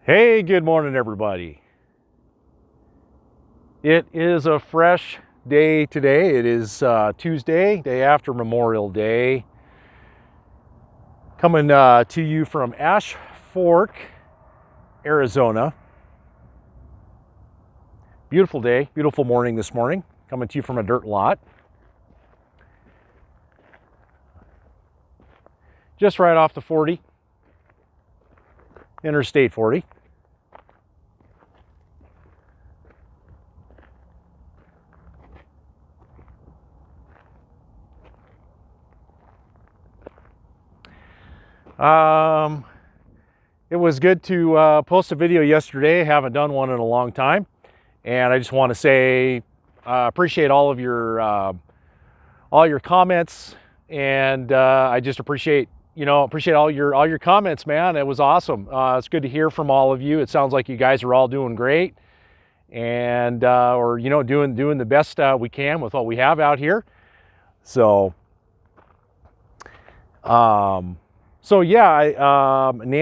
Hey, good morning, everybody. It is a fresh day today. It is Tuesday, day after Memorial Day. Coming to you from Ash Fork, Arizona. Beautiful day, beautiful morning this morning. Coming to you from a dirt lot. Just right off the 40, Interstate 40. It was good to post a video yesterday. Haven't done one in a long time, and I just want to say appreciate all your comments, and I just appreciate all your comments, man. It was awesome. It's good to hear from all of you. It sounds like you guys are all doing great, and or doing the best we can with what we have out here. So. Yeah, Lee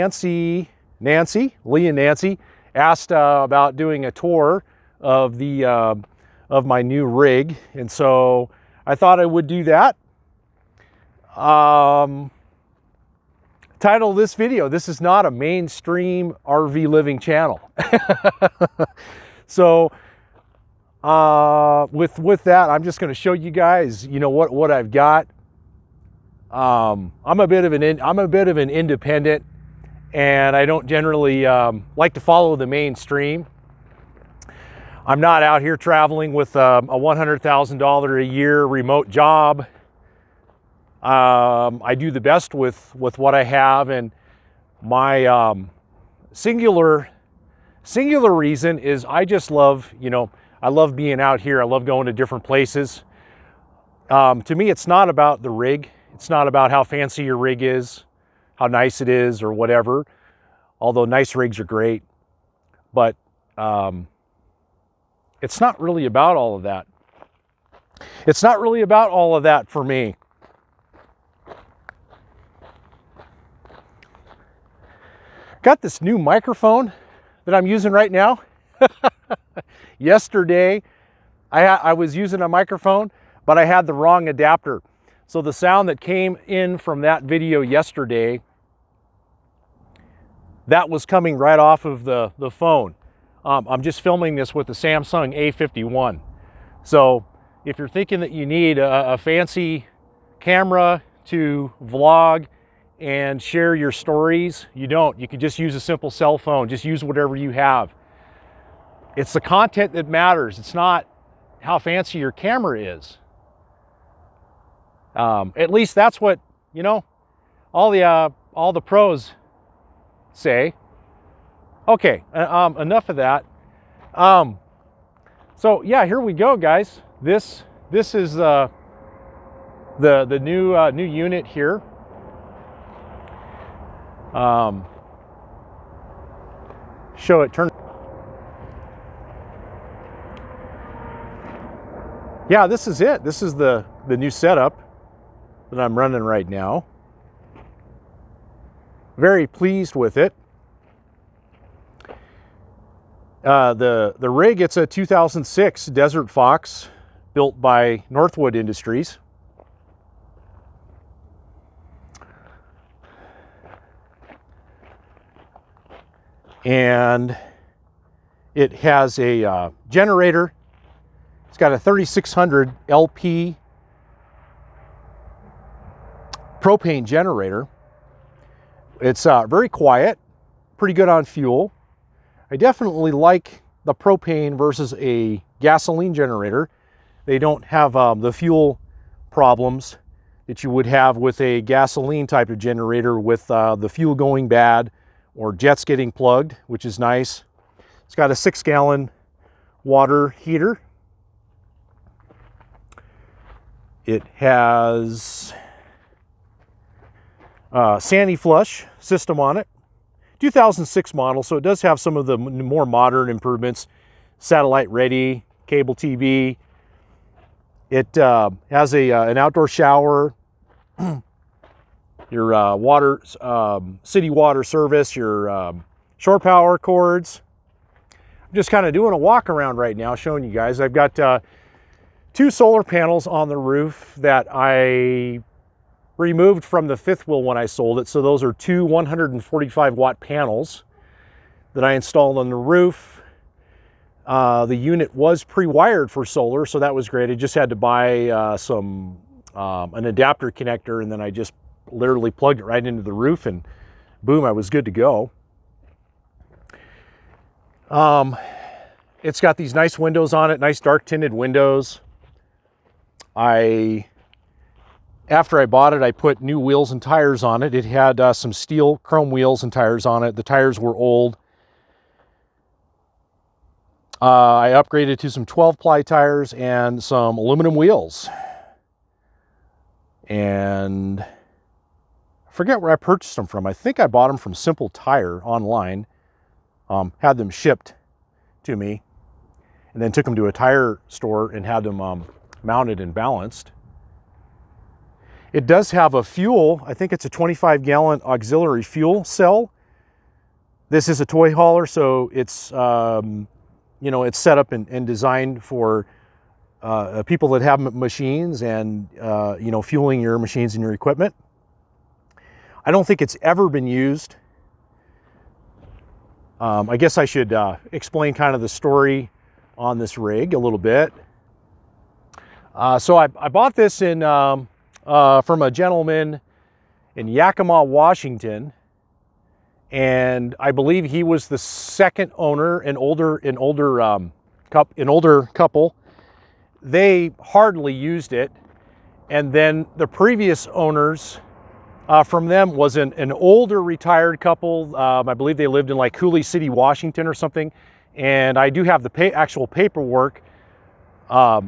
and Nancy asked about doing a tour of the of my new rig, and so I thought I would do that. Title of this video: this is not a mainstream RV living channel. So with that, I'm just going to show you guys, what I've got. I'm a bit of an independent, and I don't generally like to follow the mainstream. I'm not out here traveling with a $100,000 a year remote job. I do the best with what I have, and my singular reason is I just love, I love being out here. I love going to different places. To me, it's not about the rig. It's not about how fancy your rig is, how nice it is, or whatever. Although nice rigs are great, but it's not really about all of that. It's not really about all of that for me. Got this new microphone that I'm using right now. Yesterday, I was using a microphone, but I had the wrong adapter. So the sound that came in from that video yesterday, that was coming right off of the phone. I'm just filming this with the Samsung A51. So if you're thinking that you need a fancy camera to vlog and share your stories, you don't. You can just use a simple cell phone. Just use whatever you have. It's the content that matters. It's not how fancy your camera is. At least that's what, all the pros say. Okay, enough of that. So yeah, here we go, guys. This is the new unit here. Show it. Turn. Yeah, this is it. This is the new setup that I'm running right now. Very pleased with it. The rig, it's a 2006 Desert Fox built by Northwood Industries. And it has a generator. It's got a 3600 LP propane generator. It's very quiet, pretty good on fuel. I definitely like the propane versus a gasoline generator. They don't have the fuel problems that you would have with a gasoline type of generator, with the fuel going bad or jets getting plugged, which is nice. It's got a 6-gallon water heater. It has Sandy flush system on it. 2006 model, so it does have some of the more modern improvements. Satellite ready, cable TV. It has an outdoor shower, your water, city water service, your shore power cords. I'm just kind of doing a walk around right now, showing you guys. I've got 2 solar panels on the roof that I removed from the fifth wheel when I sold it. So those are 2 145 watt panels that I installed on the roof. The unit was pre-wired for solar, so that was great. I just had to buy an adapter connector, and then I just literally plugged it right into the roof, and boom, I was good to go. It's got these nice windows on it, nice dark tinted windows. After I bought it, I put new wheels and tires on it. It had some steel chrome wheels and tires on it. The tires were old. I upgraded to some 12-ply tires and some aluminum wheels. And I forget where I purchased them from. I think I bought them from Simple Tire online. Had them shipped to me, and then took them to a tire store and had them mounted and balanced. It does have a fuel, I think it's a 25-gallon auxiliary fuel cell. This is a toy hauler, so it's it's set up and designed for people that have machines and fueling your machines and your equipment. I don't think it's ever been used. I guess I should explain kind of the story on this rig a little bit. So I bought this from a gentleman in Yakima, Washington, and I believe he was the second owner, an older couple. They hardly used it, and then the previous owners from them was an older retired couple. I believe they lived in like Cooley City, Washington, or something. And I do have the actual paperwork. I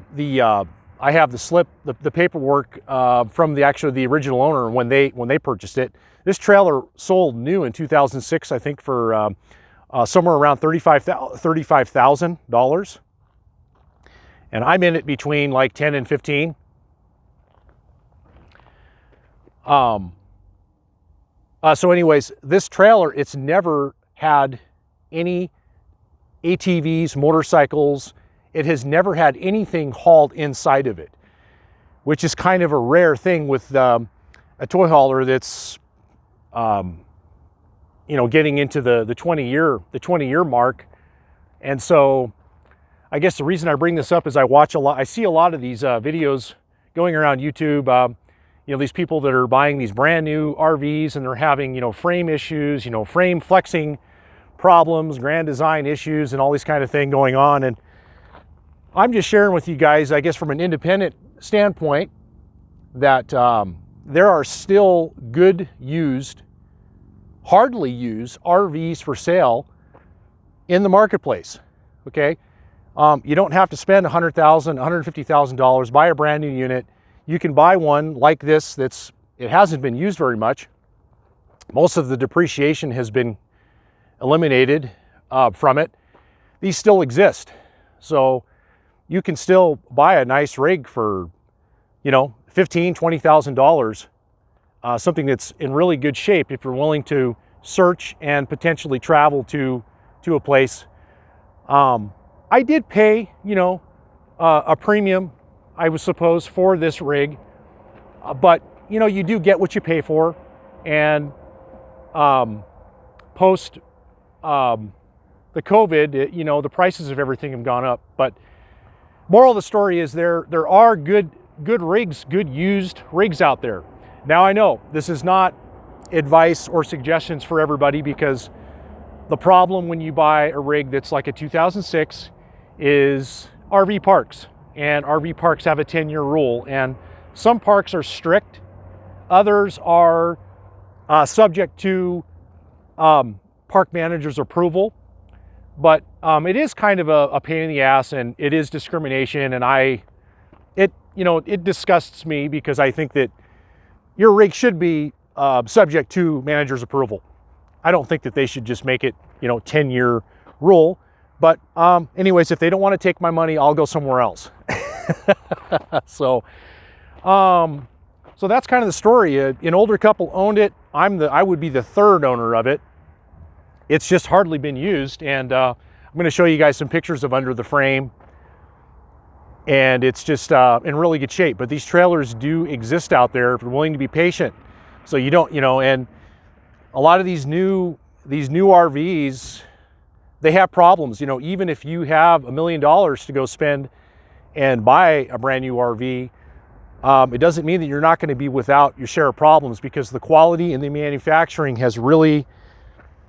have the paperwork from the original owner when they purchased it. This trailer sold new in 2006, I think, for somewhere around $35,000, and I'm in it between like 10 and 15. So anyways, this trailer, it's never had any ATVs, motorcycles. It has never had anything hauled inside of it, which is kind of a rare thing with a toy hauler that's, getting into the 20-year mark. And so I guess the reason I bring this up is I see a lot of these videos going around YouTube. These people that are buying these brand new RVs and they're having, frame issues, frame flexing problems, grand design issues, and all these kind of thing going on. And I'm just sharing with you guys, I guess from an independent standpoint, that there are still good used, hardly used RVs for sale in the marketplace. Okay, you don't have to spend $100,000, $150,000, buy a brand new unit. You can buy one like this it hasn't been used very much. Most of the depreciation has been eliminated from it. These still exist. So you can still buy a nice rig for, $15,000, $20,000, something that's in really good shape if you're willing to search and potentially travel to a place. I did pay, a premium, I would suppose, for this rig, but you do get what you pay for. And post the COVID, the prices of everything have gone up. But moral of the story is there are good rigs, good used rigs out there. Now I know this is not advice or suggestions for everybody, because the problem when you buy a rig that's like a 2006 is RV parks. And RV parks have a 10-year rule, and some parks are strict, others are subject to park manager's approval. But it is kind of a pain in the ass, and it is discrimination, and it disgusts me, because I think that your rig should be subject to manager's approval. I don't think that they should just make it 10-year rule. But anyways, if they don't want to take my money, I'll go somewhere else. So that's kind of the story. An older couple owned it. I would be the third owner of it. it's just hardly been used. And I'm going to show you guys some pictures of under the frame, and it's just in really good shape. But these trailers do exist out there if you're willing to be patient. So you don't, and a lot of these new RVs, they have problems. Even if you have $1 million to go spend and buy a brand new RV, it doesn't mean that you're not going to be without your share of problems, because the quality and the manufacturing has really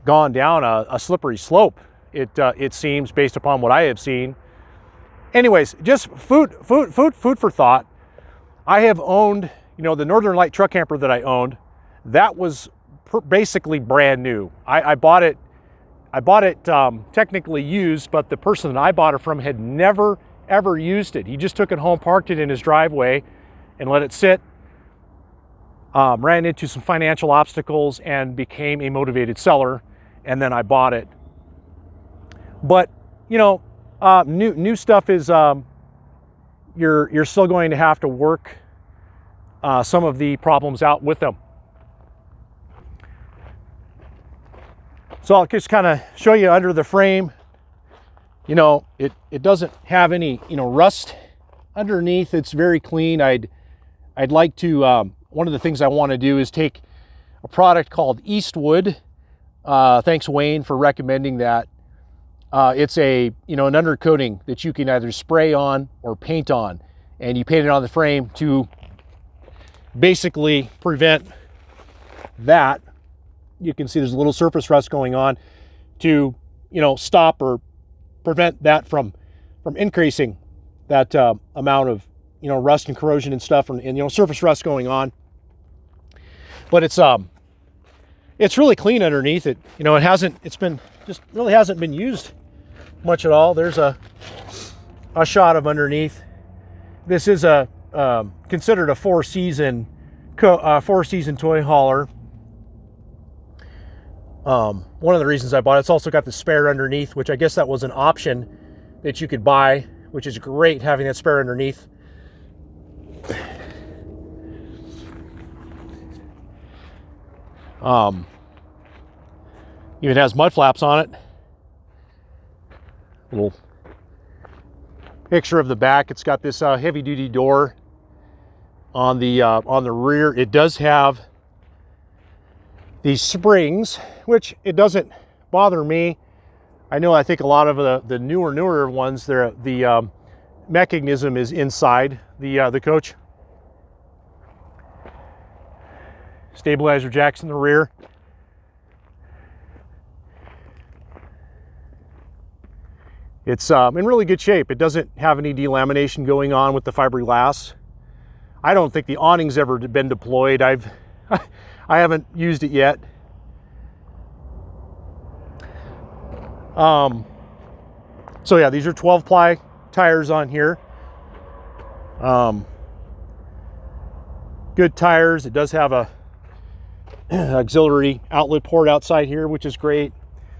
gone down a slippery slope. It seems, based upon what I have seen. Anyways, just food for thought. I have owned, the Northern Light truck camper that I owned, that was basically brand new. I bought it technically used, but the person that I bought it from had never ever used it. He just took it home, parked it in his driveway, and let it sit. Ran into some financial obstacles and became a motivated seller, and then I bought it. But new stuff is you're still going to have to work some of the problems out with them. So I'll just kind of show you under the frame. It doesn't have any rust underneath. It's very clean. I'd like to one of the things I want to do is take a product called Eastwood. Thanks, Wayne, for recommending that. It's an undercoating that you can either spray on or paint on, and you paint it on the frame to basically prevent that. You can see there's a little surface rust going on to stop or prevent that from increasing that amount of rust and corrosion and stuff, and surface rust going on. But it's really clean underneath it. It really hasn't been used much at all. There's a shot of underneath. This is considered a four-season toy hauler. One of the reasons I bought it's also got the spare underneath, which I guess that was an option that you could buy, which is great, having that spare underneath. Even has mud flaps on it. Little picture of the back. It's got this heavy duty door on the rear. It does have these springs, which it doesn't bother me. I think a lot of the newer ones, the mechanism is inside the coach. Stabilizer jacks in the rear. It's in really good shape. It doesn't have any delamination going on with the fiberglass. I don't think the awning's ever been deployed. I haven't used it yet. So yeah, these are 12-ply tires on here. Good tires. It does have a auxiliary outlet port outside here, which is great.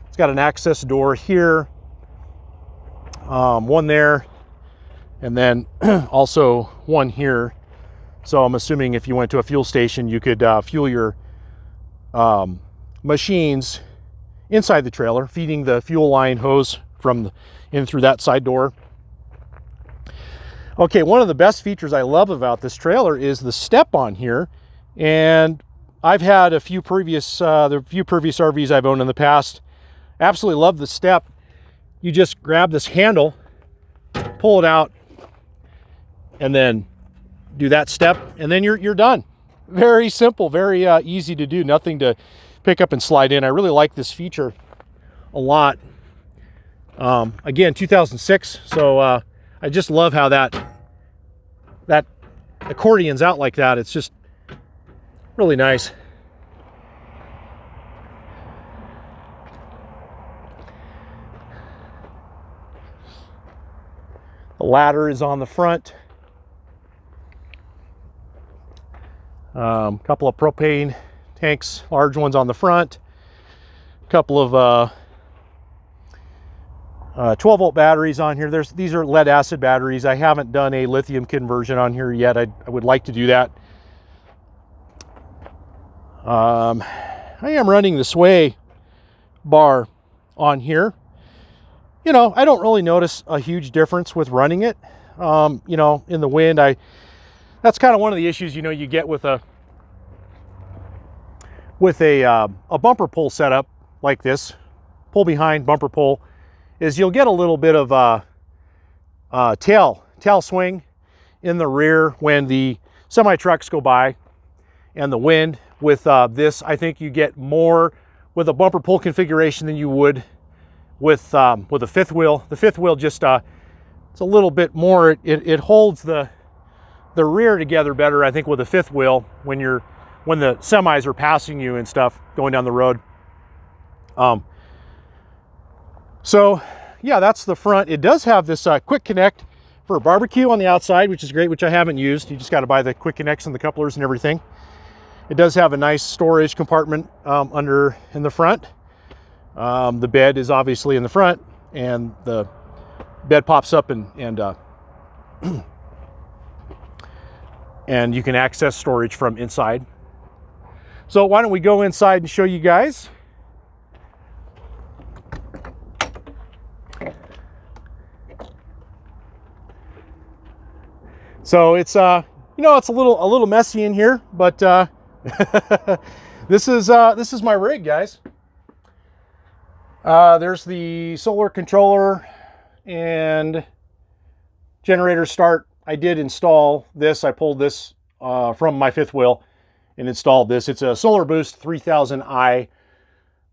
It's got an access door here, one there, and then also one here. So I'm assuming if you went to a fuel station, you could fuel your machines inside the trailer, feeding the fuel line hose from in through that side door. Okay, one of the best features I love about this trailer is the step on here, and I've had the few previous RVs I've owned in the past. Absolutely love the step. You just grab this handle, pull it out, and then do that step, and then you're done. Very simple, very easy to do. Nothing to pick up and slide in. I really like this feature a lot. Again, 2006. So I just love how that accordion's out like that. It's just really nice. The ladder is on the front. Couple of propane tanks, large ones on the front. A couple of 12-volt batteries on here. These are lead acid batteries. I haven't done a lithium conversion on here yet. I would like to do that. I am running the Sway bar on here. You know, I don't really notice a huge difference with running it. You know, in the wind, that's kind of one of the issues, you know, you get with a bumper pull setup like this, pull behind bumper pull, is you'll get a little bit of tail swing in the rear when the semi trucks go by and the wind. With this, I think you get more with a bumper pull configuration than you would with a fifth wheel. The fifth wheel just it's a little bit more. It holds the rear together better, I think, with a fifth wheel when the semis are passing you and stuff going down the road. So yeah, that's the front. It does have this quick connect for a barbecue on the outside, which is great, which I haven't used. You just got to buy the quick connects and the couplers and everything. It does have a nice storage compartment under in the front. The bed is obviously in the front, and the bed pops up and and you can access storage from inside. So why don't we go inside and show you guys? So it's you know, it's a little messy in here, but this is my rig, guys. There's the solar controller and generator start. I did install this. I pulled this from my fifth wheel and installed this. It's a Solar Boost 3000i.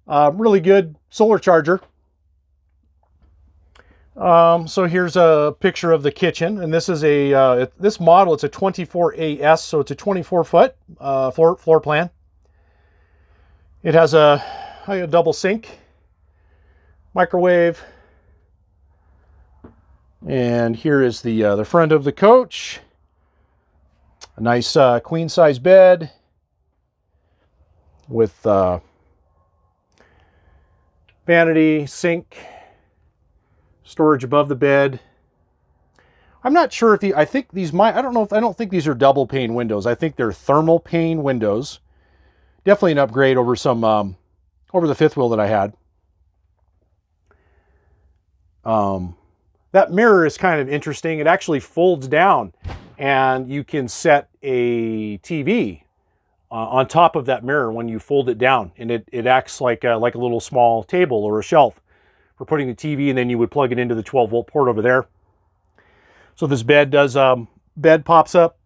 Really good solar charger. So here's a picture of the kitchen, and this is this model. It's a 24AS, so it's a 24-foot floor plan. It has a double sink, microwave, and here is the front of the coach. A nice queen size bed with vanity, sink, storage above the bed. I'm not sure if I think these I don't think these are double pane windows. I think they're thermal pane windows. Definitely an upgrade over over the fifth wheel that I had. That mirror is kind of interesting. It actually folds down, and you can set a TV on top of that mirror when you fold it down, and it acts like a little small table or a shelf for putting the TV, and then you would plug it into the 12-volt port over there. So this bed does bed pops up,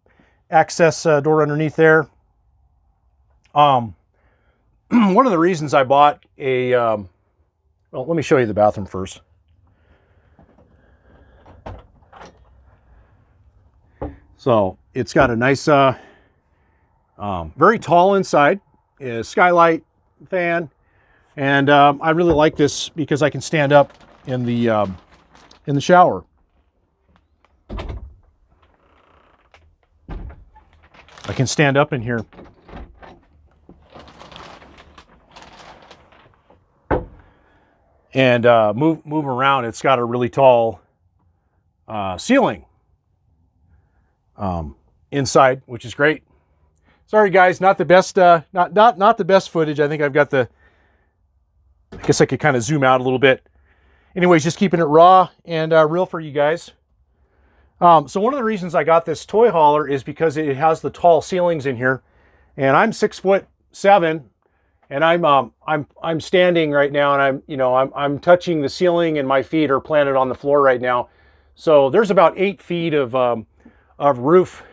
access door underneath there. One of the reasons I bought well, let me show you the bathroom first. So it's got a nice, very tall inside, skylight, fan, and I really like this because I can stand up in the shower. I can stand up in here. And move around. It's got a really tall ceiling inside, which is great. Sorry guys, not the best not the best footage. I think I've got I guess I could kind of zoom out a little bit. Anyways, just keeping it raw and real for you guys. So one of the reasons I got this toy hauler is because it has the tall ceilings in here, and I'm 6'7", and I'm standing right now, and I'm touching the ceiling, and my feet are planted on the floor right now. So there's about 8 feet of roof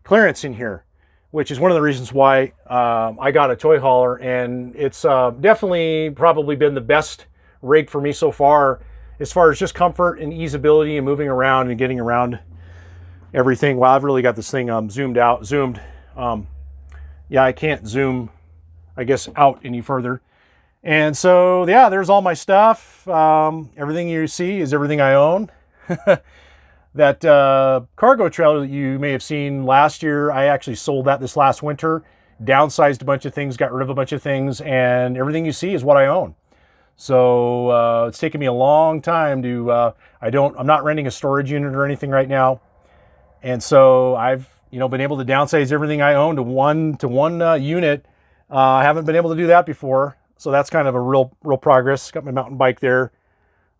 clearance in here, which is one of the reasons why I got a toy hauler, and it's definitely probably been the best rig for me so far as just comfort and easeability and moving around and getting around everything. Wow, I've really got this thing zoomed. Yeah, I can't zoom, I guess, out any further. And so, yeah, there's all my stuff. Everything you see is everything I own. That cargo trailer that you may have seen last year, I actually sold that this last winter, downsized a bunch of things, got rid of a bunch of things, and everything you see is what I own. So it's taken me a long time to, I'm not renting a storage unit or anything right now. And so I've, been able to downsize everything I own to one unit. I haven't been able to do that before. So that's kind of a real progress. Got my mountain bike there.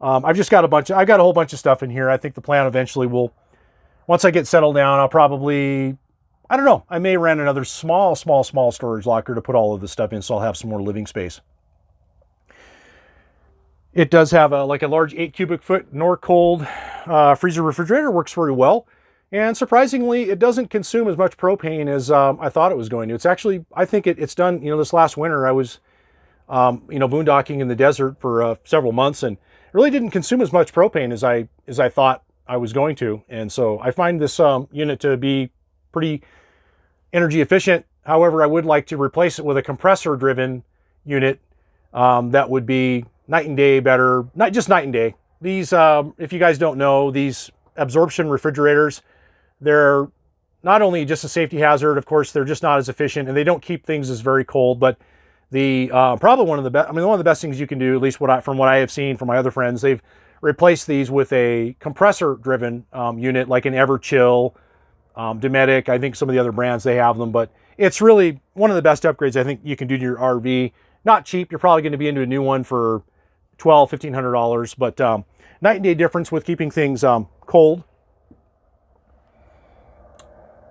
I've just got I've got a whole bunch of stuff in here. I think the plan eventually will, once I get settled down, I'll probably, I don't know, I may rent another small storage locker to put all of this stuff in, so I'll have some more living space. It does have like a large 8 cubic foot Northwood freezer refrigerator. Works very well. And surprisingly, it doesn't consume as much propane as I thought it was going to. It's actually, I think it's done, this last winter I was, boondocking in the desert for several months, and it really didn't consume as much propane as I thought I was going to. And so I find this unit to be pretty energy efficient. However, I would like to replace it with a compressor driven unit that would be night and day better. Not just night and day. These, if you guys don't know, these absorption refrigerators, they're not only just a safety hazard, of course, they're just not as efficient, and they don't keep things as very cold, but the probably one of the best, one of the best things you can do, at least from what I have seen from my other friends, they've replaced these with a compressor driven unit like an Everchill, Dometic. I think some of the other brands, they have them, but it's really one of the best upgrades I think you can do to your RV. Not cheap. You're probably going to be into a new one for $1,500, but night and day difference with keeping things cold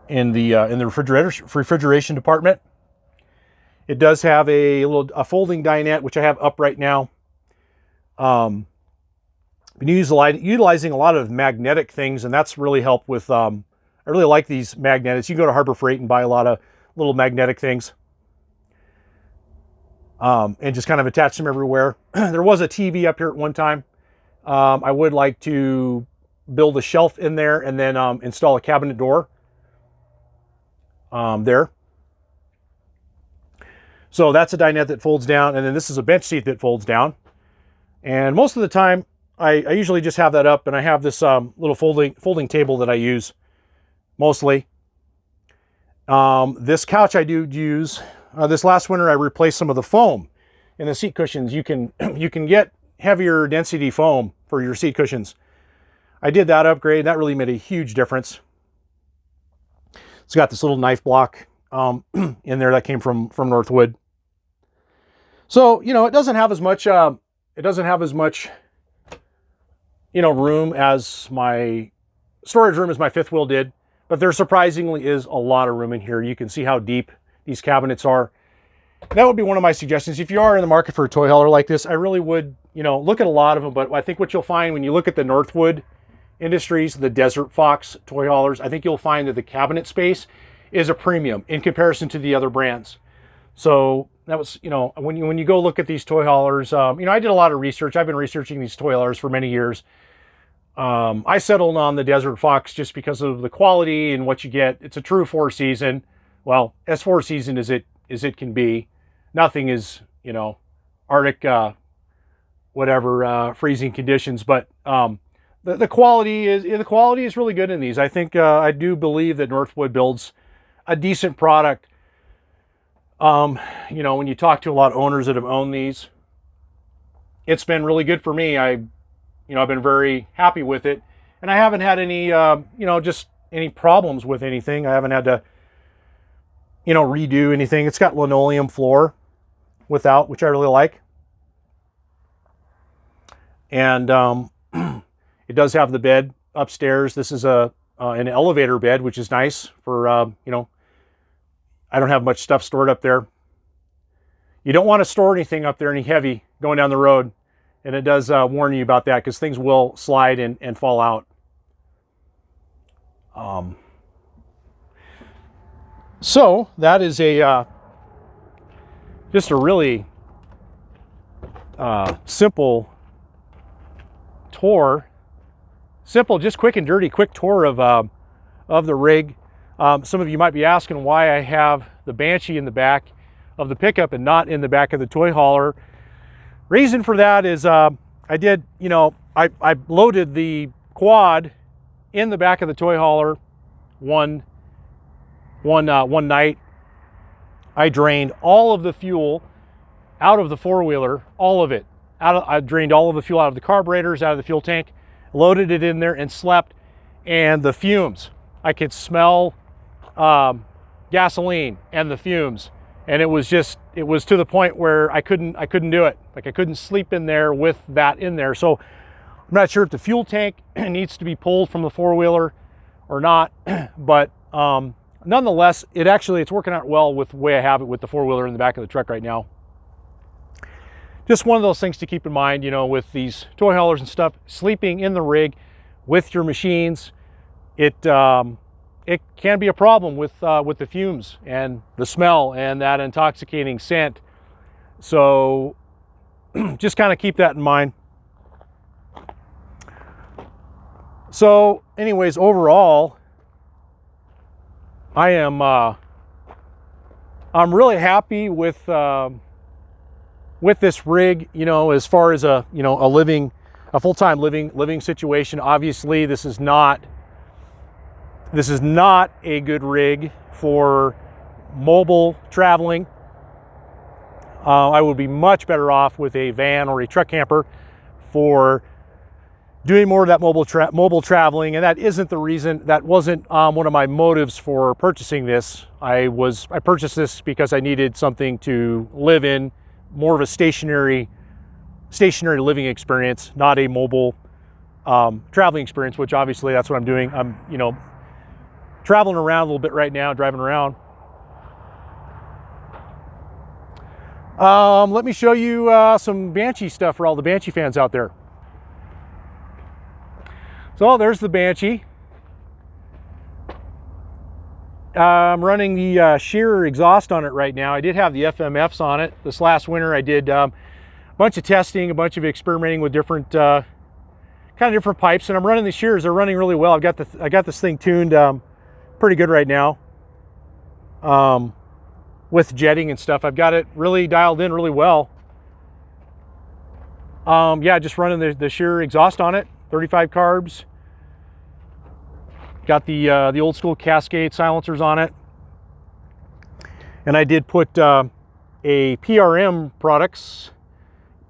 in the refrigeration department. It does have a folding dinette, which I have up right now. Been utilizing a lot of magnetic things, and that's really helped with. I really like these magnets. You can go to Harbor Freight and buy a lot of little magnetic things, and just kind of attach them everywhere. There was a TV up here at one time. I would like to build a shelf in there and then install a cabinet door there. So that's a dinette that folds down, and then this is a bench seat that folds down. And most of the time, I usually just have that up, and I have this little folding table that I use mostly. This couch I do use. This last winter, I replaced some of the foam in the seat cushions. You can get heavier density foam for your seat cushions. I did that upgrade. That really made a huge difference. It's got this little knife block in there that came from Northwood. So it doesn't have as much. Room as my storage room as my fifth wheel did, but there surprisingly is a lot of room in here. You can see how deep these cabinets are. That would be one of my suggestions. If you are in the market for a toy hauler like this, I really would, look at a lot of them, but I think what you'll find when you look at the Northwood Industries, the Desert Fox toy haulers, I think you'll find that the cabinet space is a premium in comparison to the other brands. So that was, when you go look at these toy haulers, I did a lot of research. I've been researching these toy haulers for many years. I settled on the Desert Fox just because of the quality and what you get. It's a true 4-season. Well, as 4-season as it can be. Nothing is, Arctic, freezing conditions, but the quality is really good in these. I think I do believe that Northwood builds a decent product. When you talk to a lot of owners that have owned these, it's been really good for me. I've been very happy with it, and I haven't had any, just any problems with anything. I haven't had to, redo anything. It's got linoleum floor without, which I really like. And it does have the bed upstairs. This is an elevator bed, which is nice for, I don't have much stuff stored up there. You don't want to store anything up there, any heavy, going down the road. And it does warn you about that, because things will slide and fall out. So that is just a really simple tour. Simple, just quick and dirty, quick tour of the rig. Some of you might be asking why I have the Banshee in the back of the pickup and not in the back of the toy hauler. Reason for that is I loaded the quad in the back of the toy hauler one night. I drained all of the fuel out of the four-wheeler, all of it. I drained all of the fuel out of the carburetors, out of the fuel tank, loaded it in there and slept. And the fumes, I could smell gasoline and the fumes. And it was to the point where I couldn't do it. Like I couldn't sleep in there with that in there. So I'm not sure if the fuel tank needs to be pulled from the four-wheeler or not, but nonetheless, it's working out well with the way I have it with the four-wheeler in the back of the truck right now. Just one of those things to keep in mind, you know, with these toy haulers and stuff, sleeping in the rig with your machines, it can be a problem with the fumes and the smell and that intoxicating scent. So just kind of keep that in mind. So anyways, overall, I'm really happy with this rig, you know, as far as a full-time living situation. Obviously, this is not a good rig for mobile traveling. I would be much better off with a van or a truck camper for doing more of that mobile traveling, and that isn't the reason. That wasn't one of my motives for purchasing this. I purchased this because I needed something to live in, more of a stationary living experience, not a mobile traveling experience, which obviously that's what I'm doing. I'm, you know, traveling around a little bit right now, driving around. Let me show you some Banshee stuff for all the Banshee fans out there. So there's the Banshee. I'm running the Shearer exhaust on it right now. I did have the FMFs on it. This last winter I did a bunch of testing, a bunch of experimenting with different kind of different pipes, and I'm running the Shearers. They're running really well. I got this thing tuned pretty good right now with jetting and stuff. I've got it really dialed in really well. Yeah, just running the Shearer exhaust on it, 35 carbs. Got the old school Cascade silencers on it, and I did put a PRM Products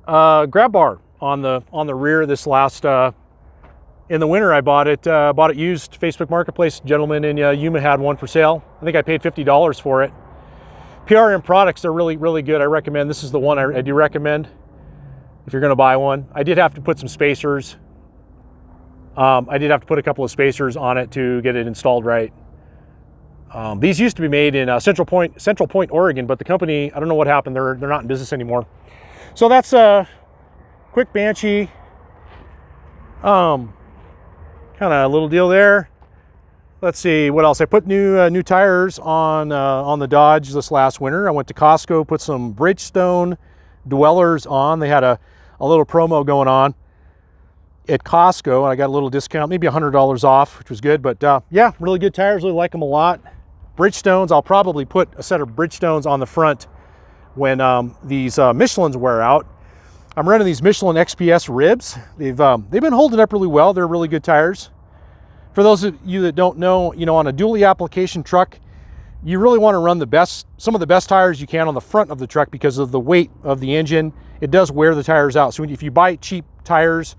grab bar on the rear. This last in the winter I bought it used, Facebook Marketplace. A gentleman in Yuma had one for sale. I think I paid $50 for it. PRM Products, they're really good. I recommend. This is the one I do recommend if you're going to buy one. I did have to put some spacers. I did have to put a couple of spacers on it to get it installed right. These used to be made in Central Point, Oregon, but the company, I don't know what happened. They're not in business anymore. So that's a quick Banshee. Kind of a little deal there. Let's see what else. I put new tires on the Dodge this last winter. I went to Costco, put some Bridgestone Dwellers on. They had a little promo going on at Costco, and I got a little discount, maybe $100 off, which was good. But yeah, really good tires. Really like them a lot. Bridgestones. I'll probably put a set of Bridgestones on the front when these Michelins wear out. I'm running these Michelin XPS ribs. They've been holding up really well. They're really good tires. For those of you that don't know, you know, on a dually application truck, you really want to run some of the best tires you can on the front of the truck because of the weight of the engine. It does wear the tires out. So if you buy cheap tires,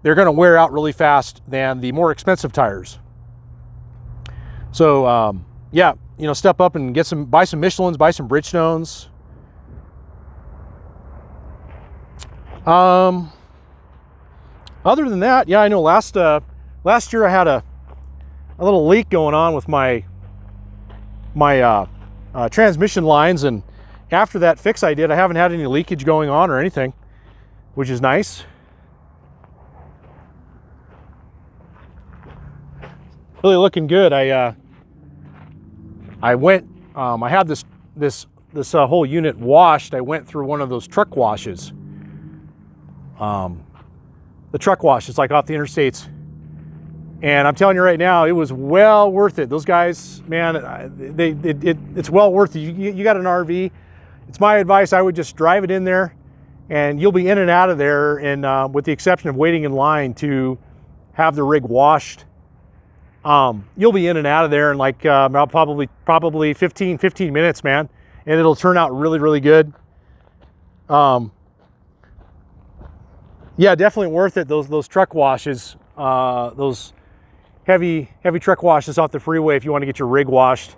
they're going to wear out really fast than the more expensive tires. So yeah, you know, step up and buy some Michelins, buy some Bridgestones. Other than that, yeah, I know last year I had a little leak going on with my transmission lines, and after that fix I did, I haven't had any leakage going on or anything, which is nice. Really looking good. I had this whole unit washed. I went through one of those truck washes. The truck wash is like off the interstates, and I'm telling you right now, it was well worth it. Those guys, man, it's well worth it. You got an RV. It's my advice. I would just drive it in there, and you'll be in and out of there. And with the exception of waiting in line to have the rig washed, you'll be in and out of there in like about probably 15 minutes, man, and it'll turn out really good. Yeah, definitely worth it. Those truck washes, those heavy truck washes off the freeway. If you want to get your rig washed,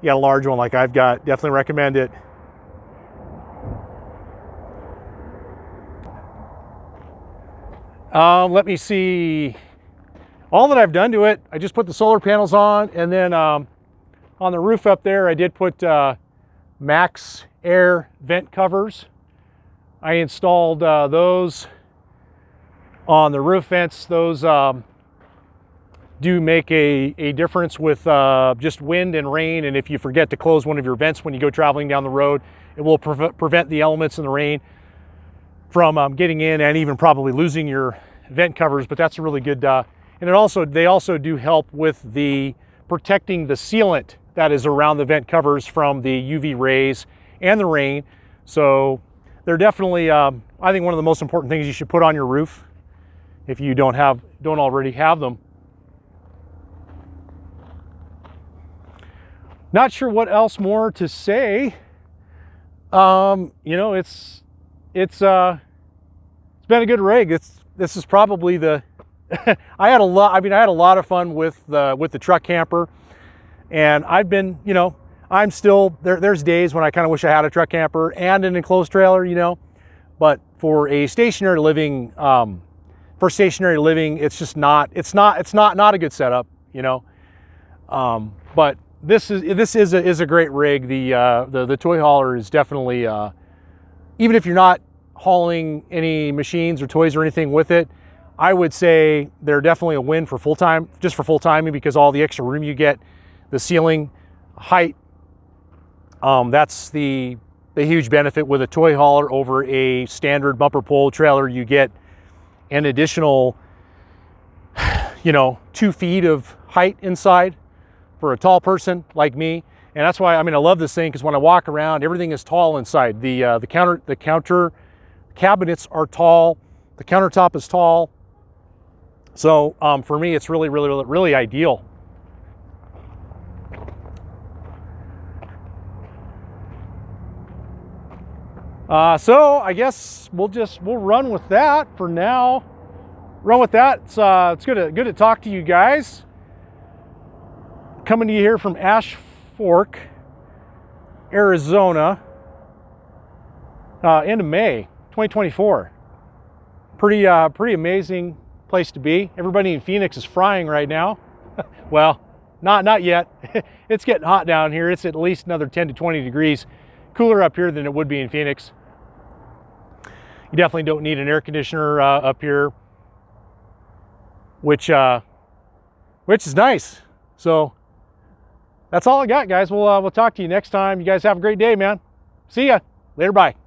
you got a large one like I've got, definitely recommend it. Let me see. All that I've done to it, I just put the solar panels on, and then on the roof up there, I did put Max Air vent covers. I installed those on the roof vents. Those do make a difference with just wind and rain, and if you forget to close one of your vents when you go traveling down the road, it will prevent the elements in the rain from getting in and even probably losing your vent covers. But that's a really good, and they also do help with the protecting the sealant that is around the vent covers from the UV rays and the rain. So they're definitely, I think, one of the most important things you should put on your roof if you don't already have them. Not sure what else more to say. You know, it's been a good rig. This is probably the I had a lot of fun with the truck camper, and I've been, you know, I'm still there's days when I kind of wish I had a truck camper and an enclosed trailer, you know, but for a stationary living, it's just not a good setup, you know. But this is a great rig. The toy hauler is definitely, even if you're not hauling any machines or toys or anything with it, I would say they're definitely a win for full-time, just for full-timing, because all the extra room you get, the ceiling height, that's the huge benefit with a toy hauler over a standard bumper pull trailer. You get an additional, you know, 2 feet of height inside for a tall person like me. And that's why, I mean, I love this thing, because when I walk around, everything is tall inside. The counter cabinets are tall, the countertop is tall. So for me, it's really ideal. So I guess we'll run with that for now. Run with that. It's good to talk to you guys. Coming to you here from Ash Fork, Arizona, end of May 2024. Pretty amazing place to be. Everybody in Phoenix is frying right now. Well, not yet. It's getting hot down here. It's at least another 10 to 20 degrees cooler up here than it would be in Phoenix. You definitely don't need an air conditioner up here, which is nice. So that's all I got, guys. We'll talk to you next time. You guys have a great day, man. See ya. Later. Bye.